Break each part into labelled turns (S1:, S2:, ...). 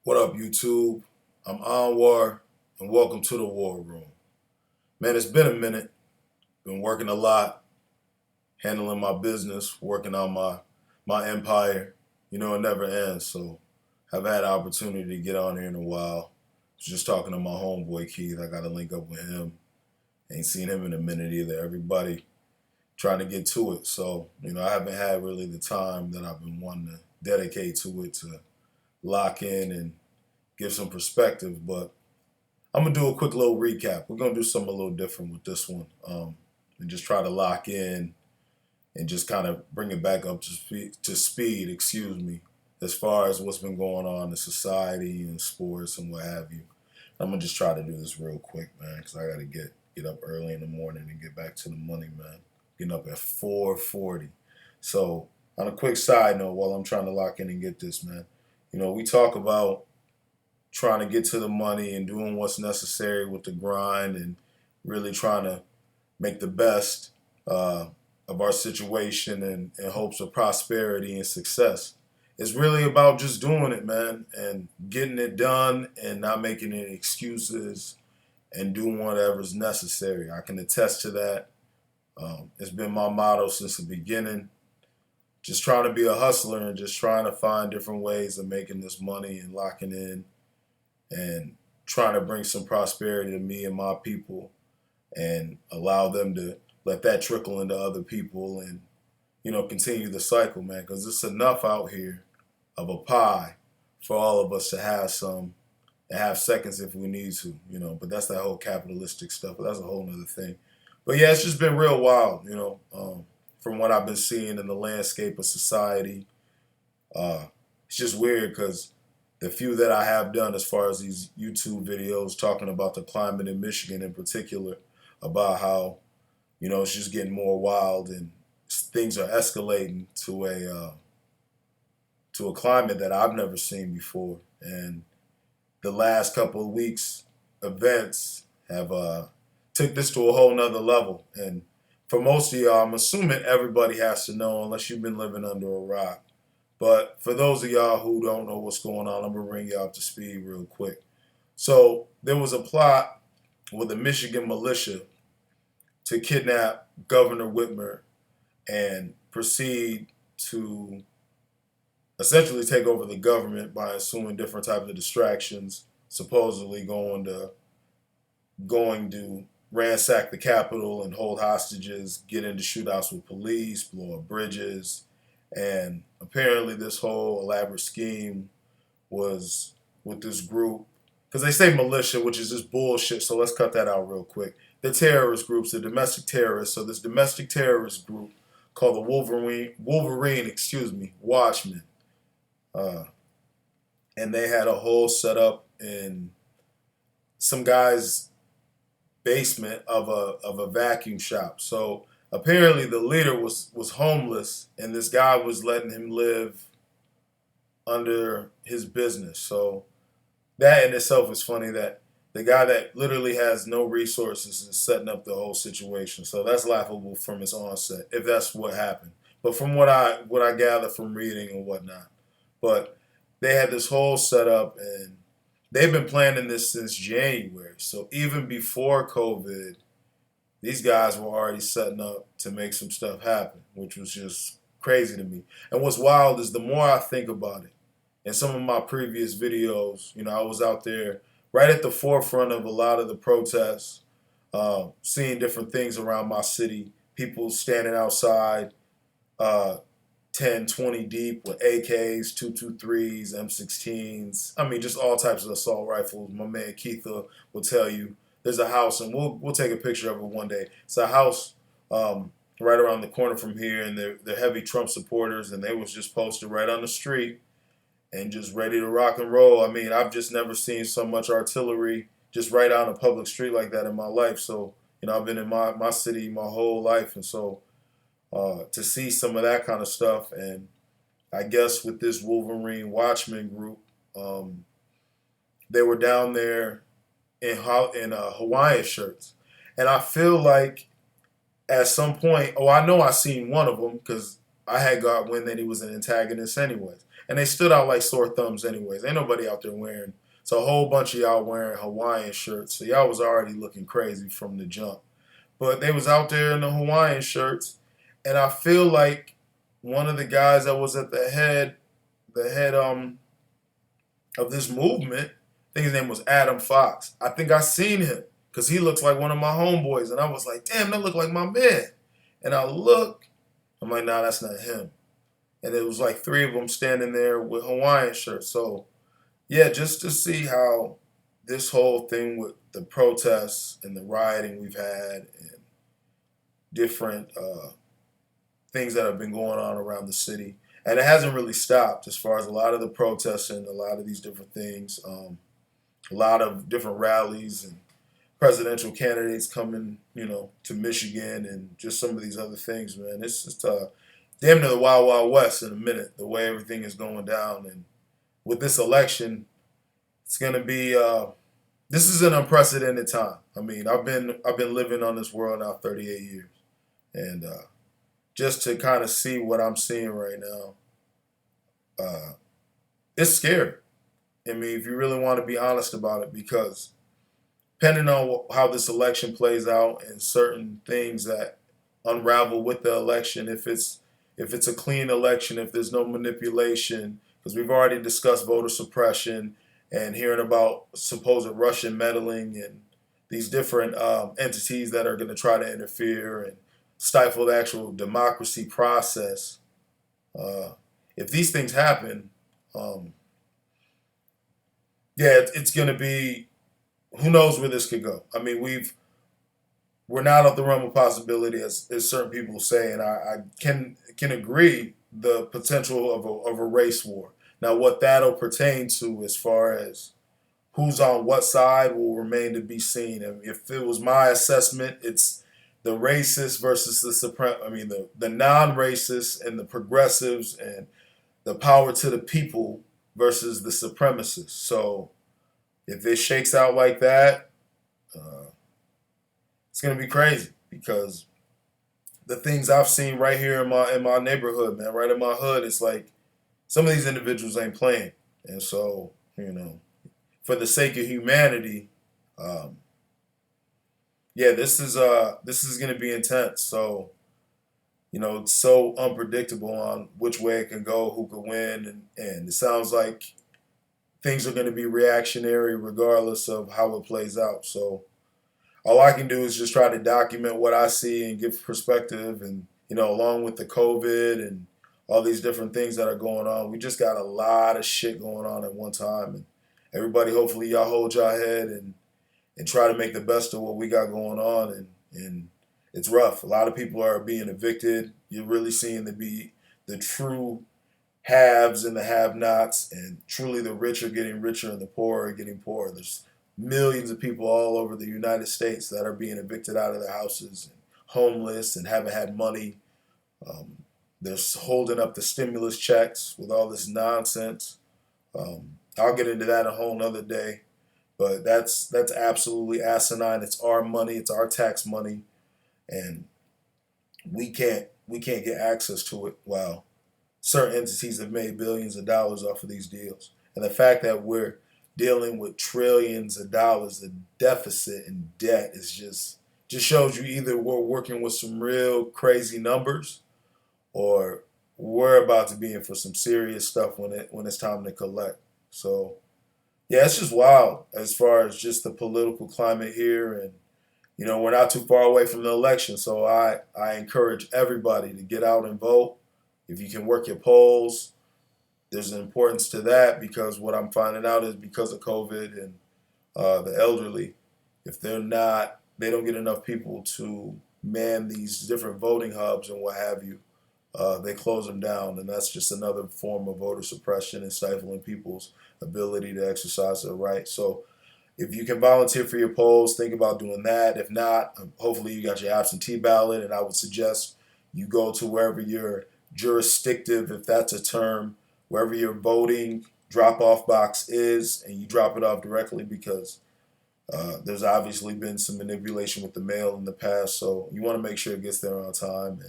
S1: What up, YouTube? I'm Anwar, and welcome to the War Room. Man, it's been a minute. Been working a lot, handling my business, working on my empire. You know, it never ends. So, I've had an opportunity to get on here in a while. Was just talking to my homeboy Keith. I got to link up with him. Ain't seen him in a minute either. Everybody trying to get to it. So, I haven't had really the time that I've been wanting to dedicate to it to lock in and give some perspective, but I'm gonna do a quick little recap. We're gonna do something a little different with this one, and just try to lock in and just kind of bring it back up to speed. Excuse me, as far as what's been going on in society and sports and what have you. I'm gonna just try to do this real quick, man, because I gotta get up early in the morning and get back to the money, man. Getting up at 4:40. So on a quick side note, while I'm trying to lock in and get this, man, we talk about trying to get to the money and doing what's necessary with the grind and really trying to make the best of our situation and in hopes of prosperity and success. It's really about just doing it, man, and getting it done and not making any excuses and doing whatever's necessary. I can attest to that. It's been my motto since the beginning. Just trying to be a hustler and just trying to find different ways of making this money and locking in and trying to bring some prosperity to me and my people and allow them to let that trickle into other people and, continue the cycle, man, because it's enough out here of a pie for all of us to have some and have seconds if we need to, but that's that whole capitalistic stuff, but that's a whole nother thing. But yeah, it's just been real wild, from what I've been seeing in the landscape of society. It's just weird because the few that I have done as far as these YouTube videos talking about the climate in Michigan in particular, about how, it's just getting more wild and things are escalating to a climate that I've never seen before. And the last couple of weeks events have took this to a whole nother level. And for most of y'all, I'm assuming everybody has to know unless you've been living under a rock. But for those of y'all who don't know what's going on, I'm going to bring y'all up to speed real quick. So there was a plot with the Michigan militia to kidnap Governor Whitmer and proceed to essentially take over the government by assuming different types of distractions, supposedly going to ransack the Capitol and hold hostages, get into shootouts with police, blow up bridges. And apparently this whole elaborate scheme was with this group, because they say militia, which is just bullshit, so let's cut that out real quick. The terrorist groups, the domestic terrorists, so this domestic terrorist group called the Wolverine, Watchmen. And they had a whole setup in some guy's basement of a vacuum shop. So apparently the leader was homeless and this guy was letting him live under his business. So that in itself is funny that the guy that literally has no resources is setting up the whole situation. So that's laughable from its onset, if that's what happened. But from what I gather from reading and whatnot. But they had this whole setup and they've been planning this since January. So even before COVID, these guys were already setting up to make some stuff happen, which was just crazy to me. And what's wild is the more I think about it, in some of my previous videos, I was out there right at the forefront of a lot of the protests, seeing different things around my city, people standing outside 10, 20 deep with AKs, 223s, M16s. I mean, just all types of assault rifles. My man Keith will tell you. There's a house, and we'll take a picture of it one day. It's a house right around the corner from here, and they're heavy Trump supporters, and they was just posted right on the street and just ready to rock and roll. I mean, I've just never seen so much artillery just right on a public street like that in my life. So, I've been in my city my whole life, and so to see some of that kind of stuff, and I guess with this Wolverine Watchmen group, they were down there in Hawaiian shirts. And I feel like at some point, I know I seen one of them because I had got wind that he was an antagonist anyways. And they stood out like sore thumbs anyways. Ain't nobody out there wearing, it's a whole bunch of y'all wearing Hawaiian shirts. So y'all was already looking crazy from the jump. But they was out there in the Hawaiian shirts. And I feel like one of the guys that was at the head of this movement, I think his name was Adam Fox. I think I seen him because he looks like one of my homeboys. And I was like, damn, that look like my man. And I look, I'm like, nah, that's not him. And it was like three of them standing there with Hawaiian shirts. So, yeah, just to see how this whole thing with the protests and the rioting we've had and different things that have been going on around the city. And it hasn't really stopped as far as a lot of the protests and a lot of these different things, a lot of different rallies and presidential candidates coming, to Michigan and just some of these other things, man. It's just damn near the Wild Wild West in a minute, the way everything is going down. And with this election, it's going to be, this is an unprecedented time. I mean, I've been living on this world now 38 years. And just to kind of see what I'm seeing right now, it's scary. I mean, if you really want to be honest about it, because depending on how this election plays out and certain things that unravel with the election, if it's a clean election, if there's no manipulation, because we've already discussed voter suppression and hearing about supposed Russian meddling and these different entities that are going to try to interfere and stifle the actual democracy process. If these things happen, it's going to be, who knows where this could go. I mean, we're not out the realm of possibility, as certain people say, and I can agree the potential of a race war. Now, what that'll pertain to as far as who's on what side will remain to be seen. And if it was my assessment, it's the racists versus the non-racists and the progressives and the power to the people versus the supremacists. So if it shakes out like that, it's going to be crazy, because the things I've seen right here in my neighborhood, man, right in my hood, it's like some of these individuals ain't playing. And so, for the sake of humanity, this is going to be intense. So, it's so unpredictable on which way it can go, who could win, and it sounds like things are going to be reactionary regardless of how it plays out. So all I can do is just try to document what I see and give perspective. And, along with the COVID and all these different things that are going on, we just got a lot of shit going on at one time. And everybody, hopefully y'all hold y'all head and try to make the best of what we got going on. And it's rough. A lot of people are being evicted. You're really seeing the true haves and the have-nots, and truly the rich are getting richer and the poor are getting poorer. There's millions of people all over the United States that are being evicted out of their houses, and homeless, and haven't had money. They're holding up the stimulus checks with all this nonsense. I'll get into that a whole nother day, but that's absolutely asinine. It's our money. It's our tax money, and we can't get access to it. Wow. Certain entities have made billions of dollars off of these deals. And the fact that we're dealing with trillions of dollars of deficit and debt is just shows you either we're working with some real crazy numbers, or we're about to be in for some serious stuff when it's time to collect. So, yeah, it's just wild as far as just the political climate here. And, we're not too far away from the election. So I encourage everybody to get out and vote. If you can work your polls, there's an importance to that, because what I'm finding out is because of COVID and the elderly, if they don't get enough people to man these different voting hubs and what have you, they close them down. And that's just another form of voter suppression and stifling people's ability to exercise their rights. So if you can volunteer for your polls, think about doing that. If not, hopefully you got your absentee ballot, and I would suggest you go to wherever your jurisdictive, if that's a term, wherever your voting drop-off box is, and you drop it off directly, because there's obviously been some manipulation with the mail in the past, so you want to make sure it gets there on time.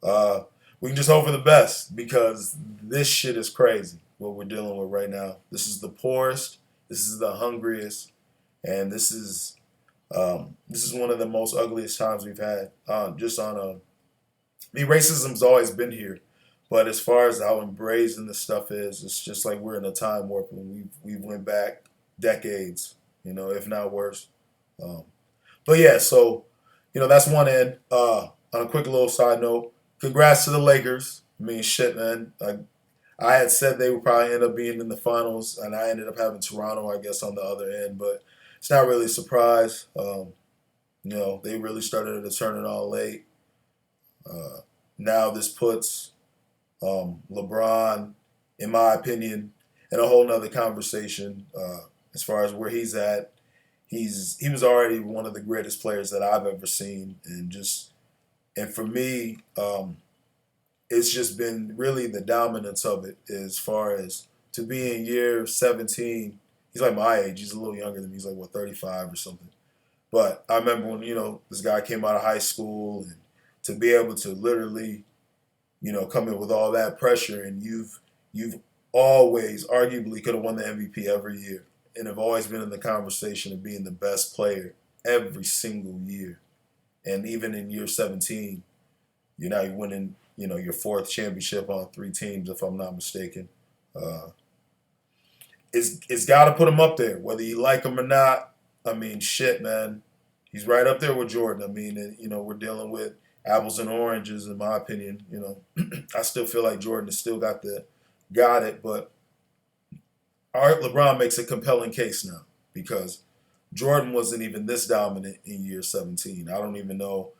S1: And we can just hope for the best because this shit is crazy what we're dealing with right now. This is the poorest, this is the hungriest, and this is one of the most ugliest times we've had. Just on a, I mean, racism's always been here, but as far as how embracing this stuff is, it's just like we're in a time warp and we went back decades, if not worse. Um, but yeah, so that's one end. On a quick little side note, congrats to the Lakers. I mean, shit, man. I had said they would probably end up being in the finals, and I ended up having Toronto, I guess, on the other end. But it's not really a surprise. They really started to turn it on late. Now this puts LeBron, in my opinion, in a whole nother conversation as far as where he's at. He was already one of the greatest players that I've ever seen, and for me, it's just been really the dominance of it as far as to be in year 17. He's like my age. He's a little younger than me. He's like, 35 or something. But I remember when, this guy came out of high school and to be able to literally, come in with all that pressure and you've always arguably could have won the MVP every year and have always been in the conversation of being the best player every single year. And even in year 17, you're winning, your fourth championship on 3 teams, if I'm not mistaken. It's got to put him up there, whether you like him or not. I mean, shit, man. He's right up there with Jordan. I mean, we're dealing with apples and oranges, in my opinion. I still feel like Jordan has still got it, but LeBron makes a compelling case now because Jordan wasn't even this dominant in year 17. I don't even know.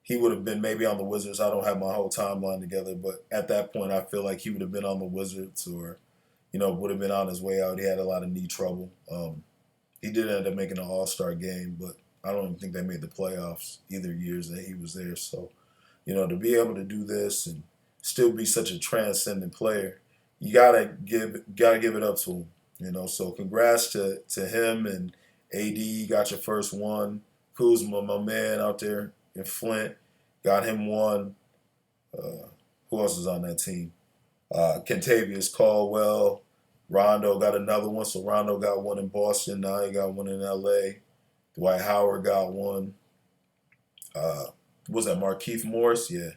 S1: He would have been maybe on the Wizards. I don't have my whole timeline together, but at that point, I feel like he would have been on the Wizards or, would have been on his way out. He had a lot of knee trouble. He did end up making an All-Star game, but I don't even think they made the playoffs either years that he was there. So, to be able to do this and still be such a transcendent player, you gotta give it up to him. So congrats to him and AD. Got your first one. Kuzma, my man out there in Flint, got him one. Who else is on that team? Kentavious Caldwell. Rondo got another one. So Rondo got one in Boston. Now he got one in LA. Dwight Howard got one. Was that Markieff Morris? Yeah.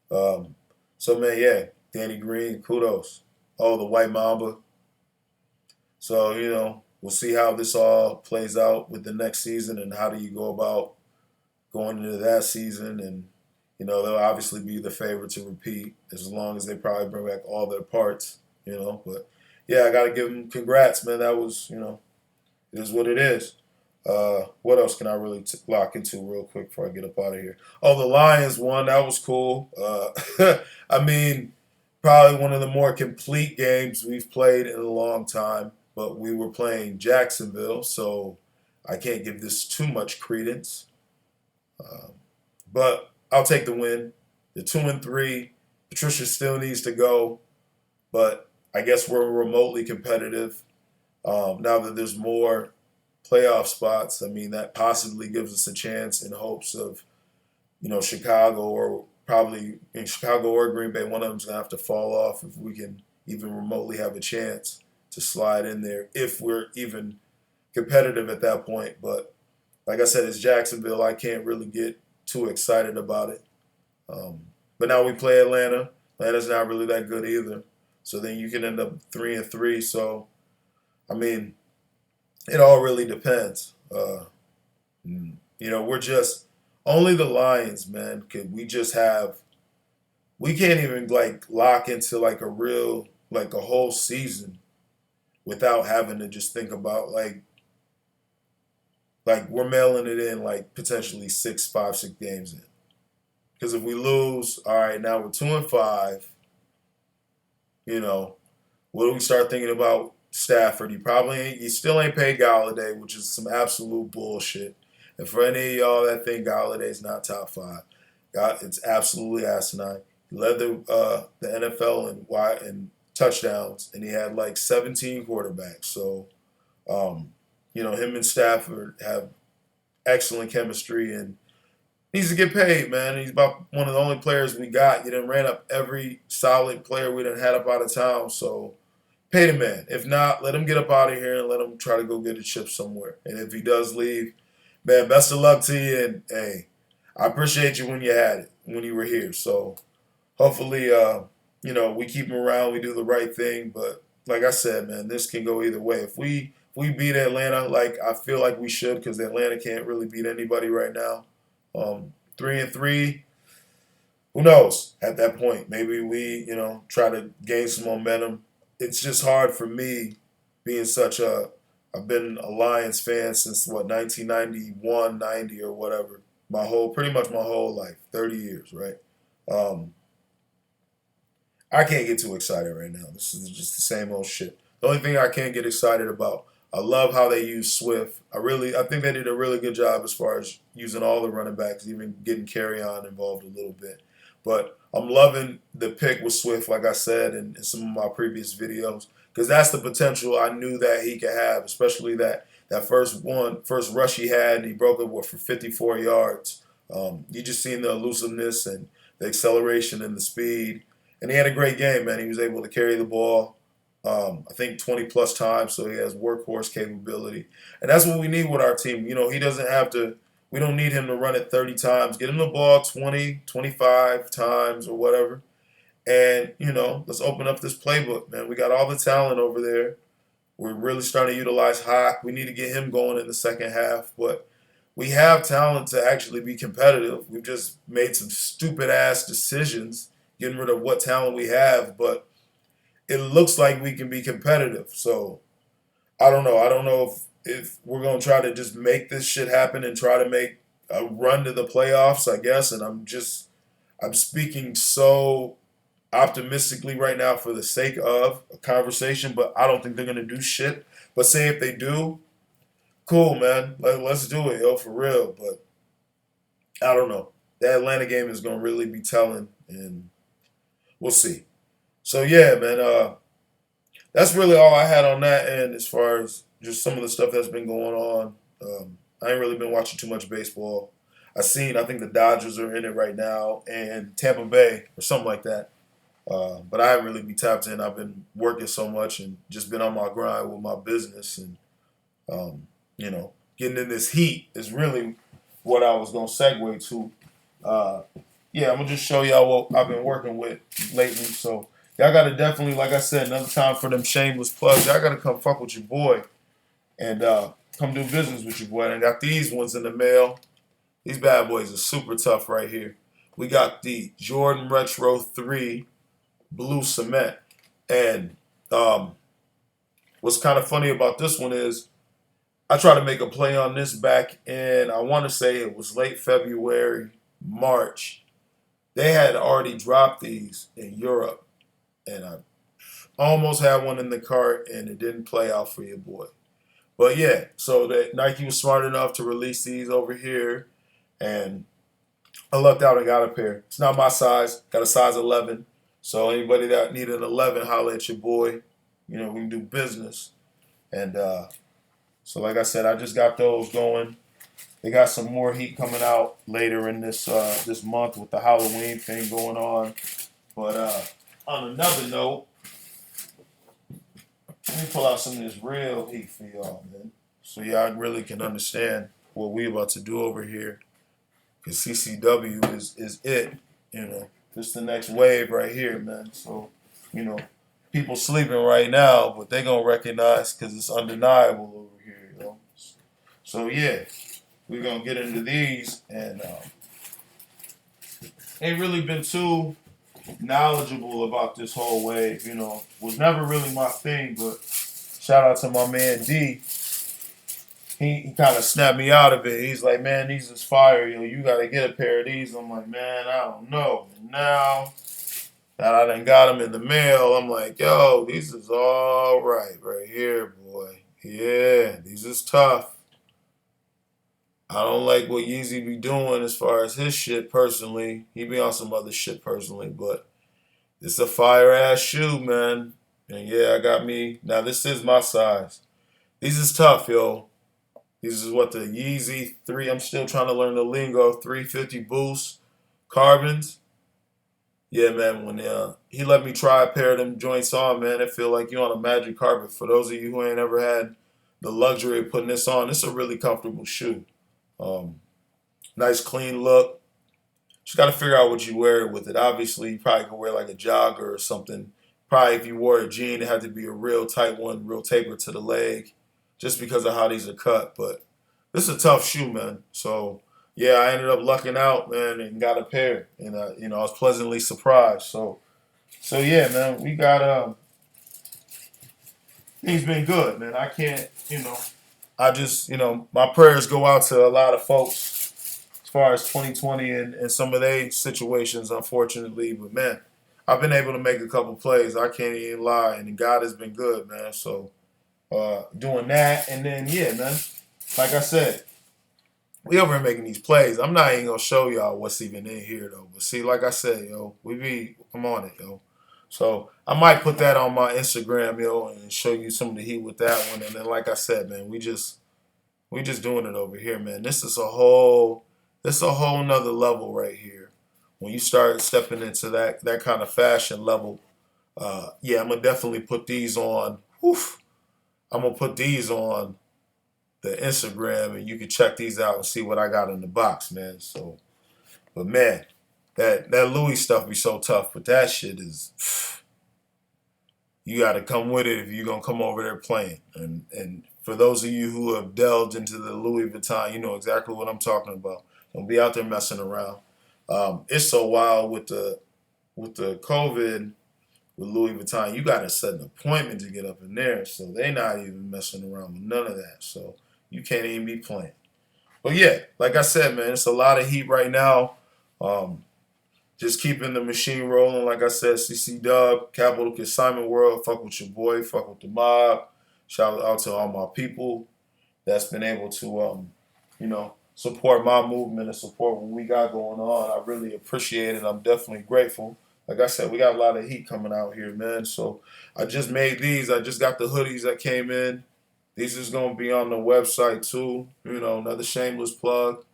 S1: So, man, yeah. Danny Green, kudos. Oh, the White Mamba. So, we'll see how this all plays out with the next season and how do you go about going into that season. And, they'll obviously be the favorite to repeat as long as they probably bring back all their parts, But, yeah, I got to give them congrats, man. That was, it is what it is. What else can I really lock into real quick before I get up out of here? Oh, the Lions won. That was cool. I mean, probably one of the more complete games we've played in a long time. But we were playing Jacksonville, so I can't give this too much credence. But I'll take the win. The 2-3. Patricia still needs to go, but I guess we're remotely competitive. Now that there's more playoff spots, I mean, that possibly gives us a chance in hopes of, Chicago or probably in Chicago or Green Bay. One of them's going to have to fall off if we can even remotely have a chance to slide in there if we're even competitive at that point. But like I said, it's Jacksonville. I can't really get too excited about it. But now we play Atlanta. Atlanta's not really that good either. So then you can end up 3-3. So, I mean, it all really depends. We're just only the Lions, man. We can't even lock into a real a whole season without having to just think about we're mailing it in potentially 5, 6 games in. Because if we lose, all right, now we're 2-5. What do we start thinking about Stafford? You still ain't paid Galladay, which is some absolute bullshit. And for any of y'all that think Galladay's not top 5, it's absolutely asinine. He led the NFL in touchdowns, and he had 17 quarterbacks. So, him and Stafford have excellent chemistry, and needs to get paid, man. He's about one of the only players we got. You done ran up every solid player we done had up out of town. So pay the man. If not, let him get up out of here and let him try to go get a chip somewhere. And if he does leave, man, best of luck to you. And hey, I appreciate you when you had it, when you were here. So hopefully, we keep him around. We do the right thing. But like I said, man, this can go either way. If we beat Atlanta, like I feel like we should, because Atlanta can't really beat anybody right now. 3-3. Who knows? At that point, maybe we, try to gain some momentum. It's just hard for me, being such a. I've been a Lions fan since 1991, 90 or whatever. Pretty much my whole life, 30 years, right? Um, I can't get too excited right now. This is just the same old shit. The only thing I can't get excited about, I love how they use Swift. I think they did a really good job as far as using all the running backs, even getting Carry On involved a little bit. But I'm loving the pick with Swift, like I said in some of my previous videos, because that's the potential I knew that he could have, especially that first rush he had, and he broke it for 54 yards. You just seen the elusiveness and the acceleration and the speed. And he had a great game, man. He was able to carry the ball, I think 20 plus times, so he has workhorse capability. And that's what we need with our team. He doesn't have to, we don't need him to run it 30 times. Get him the ball 20, 25 times or whatever. And, let's open up this playbook, man. We got all the talent over there. We're really starting to utilize Hawk. We need to get him going in the second half. But we have talent to actually be competitive. We've just made some stupid-ass decisions getting rid of what talent we have. But it looks like we can be competitive. So I don't know. I don't know if we're going to try to just make this shit happen and try to make a run to the playoffs, I guess. And I'm speaking so optimistically right now for the sake of a conversation, but I don't think they're going to do shit. But say if they do, cool, man. Let's do it, yo, for real. But I don't know. That Atlanta game is going to really be telling, and we'll see. So, yeah, man, that's really all I had on that end as far as just some of the stuff that's been going on. I ain't really been watching too much baseball. I think the Dodgers are in it right now, and Tampa Bay or something like that. But I haven't really been tapped in. I've been working so much and just been on my grind with my business. And, getting in this heat is really what I was going to segue to. Yeah, I'm going to just show y'all what I've been working with lately. So y'all got to definitely, like I said, another time for them shameless plugs. Y'all got to come fuck with your boy and come do business with your boy. And I got these ones in the mail. These bad boys are super tough right here. We got the Jordan Retro 3 blue cement. And what's kind of funny about this one is I tried to make a play on this back in, I want to say it was late February, March. They had already dropped these in Europe, and I almost had one in the cart, and it didn't play out for your boy. But yeah, so that Nike was smart enough to release these over here, and I lucked out and got a pair. It's not my size, got a size 11. So anybody that needed an 11, holla at your boy. We can do business. And so like I said, I just got those going. They got some more heat coming out later in this month with the Halloween thing going on. But on another note, let me pull out some of this real heat for y'all, man. So y'all really can understand what we about to do over here. Because CCW is it, This the next wave right here, man. So, people sleeping right now, but they going to recognize because it's undeniable over here, So, yeah, we're going to get into these. And ain't really been too knowledgeable about this whole wave, Was never really my thing, but shout out to my man D. He kind of snapped me out of it. He's like, man, these is fire, you got to get a pair of these. I'm like, man, I don't know. And now that I done got them in the mail, I'm like, yo, these is all right here, boy. Yeah, these is tough. I don't like what Yeezy be doing as far as his shit personally. He be on some other shit personally, but it's a fire-ass shoe, man. And yeah, I got me. Now, this is my size. These is tough, yo. These is what the Yeezy 3, I'm still trying to learn the lingo, 350 boost carbons. Yeah, man, when he let me try a pair of them joints on, man, it feel like you're on a magic carpet. For those of you who ain't ever had the luxury of putting this on, it's a really comfortable shoe. Um, Nice clean look. Just got to figure out what you wear with it. Obviously, you probably could wear like a jogger or something. Probably if you wore a jean, it had to be a real tight one, real taper to the leg, just because of how these are cut. But this is a tough shoe, man. So yeah, I ended up lucking out, man, and got a pair, and I was pleasantly surprised. So yeah, man, we got things been good, man. I can't, I just, my prayers go out to a lot of folks as far as 2020 and some of their situations, unfortunately. But man, I've been able to make a couple plays. I can't even lie, and God has been good, man. So doing that, and then yeah, man, like I said, we over here making these plays. I'm not even gonna show y'all what's even in here though. But see, like I said, yo, I'm on it, yo. So I might put that on my Instagram, yo, and show you some of the heat with that one. And then, like I said, man, we just doing it over here, man. This is a whole nother level right here. When you start stepping into that kind of fashion level, yeah, I'm gonna definitely put these on. Oof, I'm gonna put these on the Instagram, and you can check these out and see what I got in the box, man. So, but man, that Louis stuff be so tough, but that shit is, you got to come with it if you're gonna come over there playing. And for those of you who have delved into the Louis Vuitton, you know exactly what I'm talking about. Don't be out there messing around. It's so wild with the COVID with Louis Vuitton. You got to set an appointment to get up in there, so they not even messing around with none of that. So you can't even be playing. But yeah, like I said, man, it's a lot of heat right now. Just keeping the machine rolling. Like I said, CCW, Capital Consignment World. Fuck with your boy. Fuck with the mob. Shout out to all my people that's been able to, support my movement and support what we got going on. I really appreciate it. I'm definitely grateful. Like I said, we got a lot of heat coming out here, man. So I just made these. I just got the hoodies that came in. These is going to be on the website too. Another shameless plug.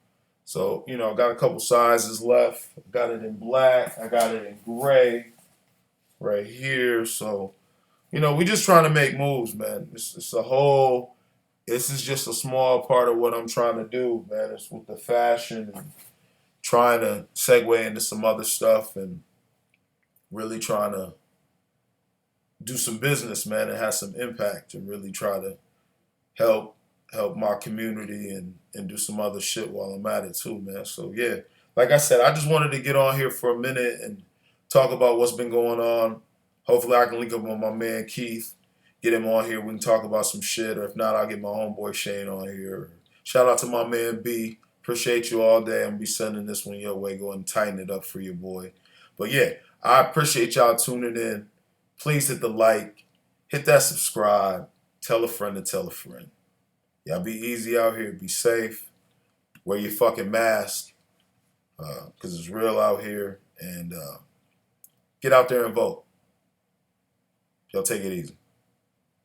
S1: So, got a couple sizes left. Got it in black. I got it in gray right here. So, we just trying to make moves, man. This is just a small part of what I'm trying to do, man. It's with the fashion and trying to segue into some other stuff and really trying to do some business, man, and have some impact and really try to help my community and do some other shit while I'm at it too, man. So yeah, like I said, I just wanted to get on here for a minute and talk about what's been going on. Hopefully I can link up with my man Keith, get him on here. We can talk about some shit, or if not, I'll get my homeboy Shane on here. Shout out to my man B. Appreciate you all day. I'm gonna be sending this one your way. Go and tighten it up for your boy. But yeah, I appreciate y'all tuning in. Please hit the like, hit that subscribe, tell a friend to tell a friend. Y'all be easy out here. Be safe. Wear your fucking mask, because it's real out here. And get out there and vote. Y'all take it easy.